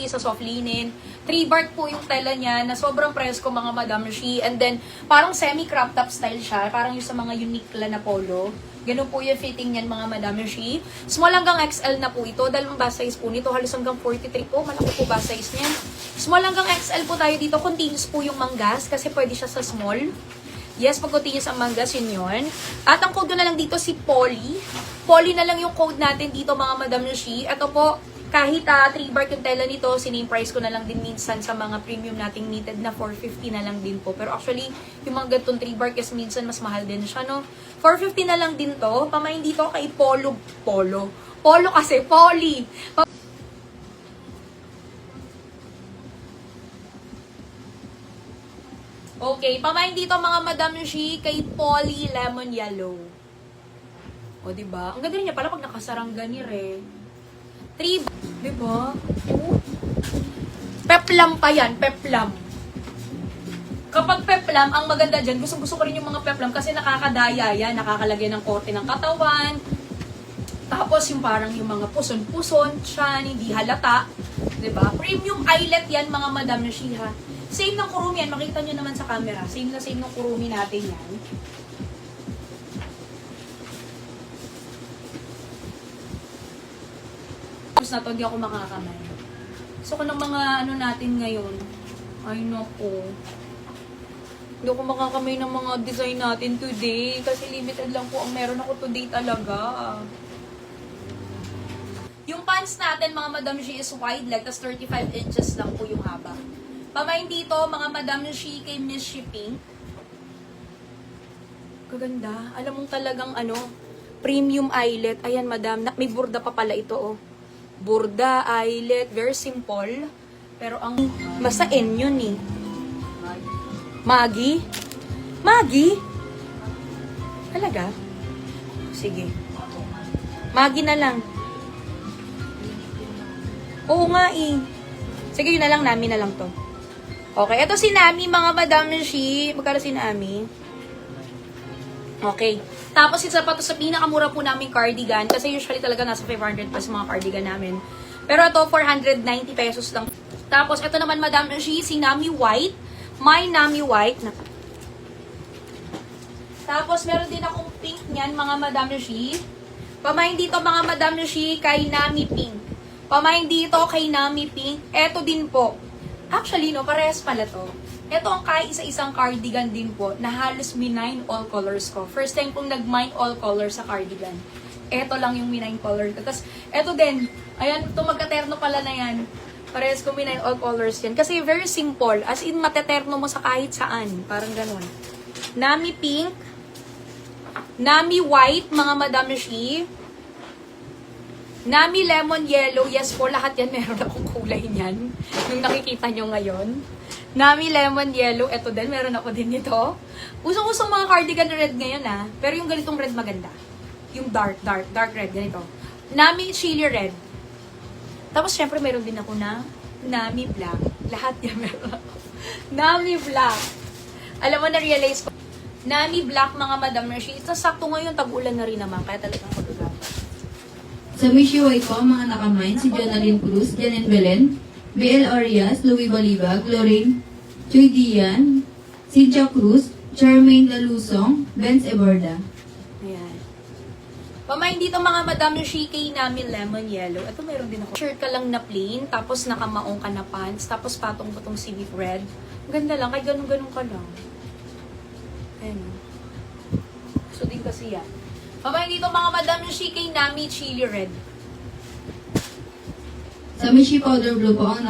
Sa soft linen. 3 bark po yung tela niya na sobrang presko mga Madam Shi. And then, parang semi-crop top style siya. Parang yung sa mga Uniqlo na polo. Ganun po yung fitting niyan mga Madam Shi. Small hanggang XL na po ito. Dalawang bust size po nito. Halos hanggang 43 po. Malaki po bust size niya. Small hanggang XL po tayo dito. Continuous po yung manggas kasi pwede siya sa small. Yes, pag continuous ang manggas, yun. At ang code na lang dito si Polly. Polly na lang yung code natin dito mga Madam Shi. Ito po, kahit 3 bark yung tela nito, siname price ko na lang din minsan sa mga premium nating knitted na 450 na lang din po. Pero actually, yung mga gantong 3 bark is minsan mas mahal din siya, no? 450 na lang din to. Pamain dito kay Polo kasi, Polly. Okay, pamain dito mga Madam Shi kay Polly Lemon Yellow. O, diba? Ang ganda niya pala pag nakasarang ganir eh. 3, diba? Peplam pa yan, peplam. Kapag peplam, ang maganda dyan, gusto ko rin yung mga peplam kasi nakakadaya yan, nakakalagay ng korte ng katawan. Tapos yung parang yung mga puson-puson, tiyan, hindi halata. Diba? Premium eyelet yan mga Madam Shi ha. Same ng kurumi yan, makita nyo naman sa camera. Same na same ng kurumi natin yan. Na to, hindi ako makakamay. So, kung ng mga ano natin ngayon, ay nako. Hindi ako makakamay ng mga design natin today kasi limited lang po ang meron ako today talaga. Yung pants natin, mga Madam Shi, is wide leg, tas 35 inches lang po yung haba. Pamain dito, mga Madam Shi, kay Miss Shipping. Kaganda. Alam mong talagang ano, premium eyelet. Ayan, madam. May burda pa pala ito, oh. Burda, eyelet, very simple. Pero ang masain yun eh. Maggie? Maggie? Talaga? Sige. Maggie na lang. Oo nga eh. Sige, yun na lang, Nami na lang to. Okay, ito si Nami, mga Madam Shi. Magkano si Nami? Okay. Tapos, isa pa to sa pinakamura po naming cardigan. Kasi usually talaga nasa 500 pesos mga cardigan namin. Pero ito, 490 pesos lang. Tapos, ito naman, Madam Shi, si Nami White. My Nami White. Tapos, meron din akong pink niyan, mga Madam Shi. Pamain dito, mga Madam Shi, kay Nami Pink. Pamain dito, kay Nami Pink. Ito din po. Actually, no, parehas pala to. Ito ang kaisa-isang cardigan din po na halos minine all colors ko. First time kong nag-mine all colors sa cardigan. Ito lang yung minine color ko. Tapos, ito din. Ayan, ito magkaterno pala na yan. Parehas ko minine all colors yan. Kasi very simple. As in, mateterno mo sa kahit saan. Parang ganun. Nami pink. Nami white, mga Madam Shi. Nami lemon yellow. Yes po, lahat yan meron akong kulay niyan. Yung nakikita nyo ngayon. Nami lemon yellow. Ito din, meron ako din nito. Usong-usong mga cardigan red ngayon ah. Pero yung ganitong red maganda. Yung dark red, ganito. Nami chili red. Tapos syempre meron din ako na Nami black. Lahat yan meron ako. Nami black. Alam mo, na-realize ko. Nami black, mga Madam Shi. Sakto ngayon, tag-ulan na rin naman. Kaya talagang magagapa. Sa Mishi White po, ang mga nakamine, si Jonalyn Cruz, Janet Belen, BL Arias, Louis Balibag, Lorraine Choy Dian, Cynthia Cruz, Charmaine Lalusong, Benz Eborda. Ayan. Pamain dito, mga Madam Shi, kay Nami lemon yellow. Ito meron din ako. Shirt ka lang na plain, tapos nakamaong ka na pants, tapos patong-patong civic red. Ang ganda lang, kahit ganun-ganun ka lang. Ayan. So din kasi yan. Pamain dito, mga Madam Shi, kay Nami chili red. Sa Mishi Powder Blue po, ang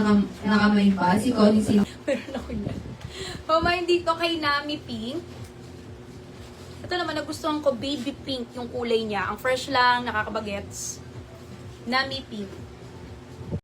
nakamine pa, si Connie Sin. Meron ako yan. Pamain dito, kay Nami pink. Ito naman, nagustuhan ko, baby pink yung kulay niya. Ang fresh lang, nakakabagets. Nami pink.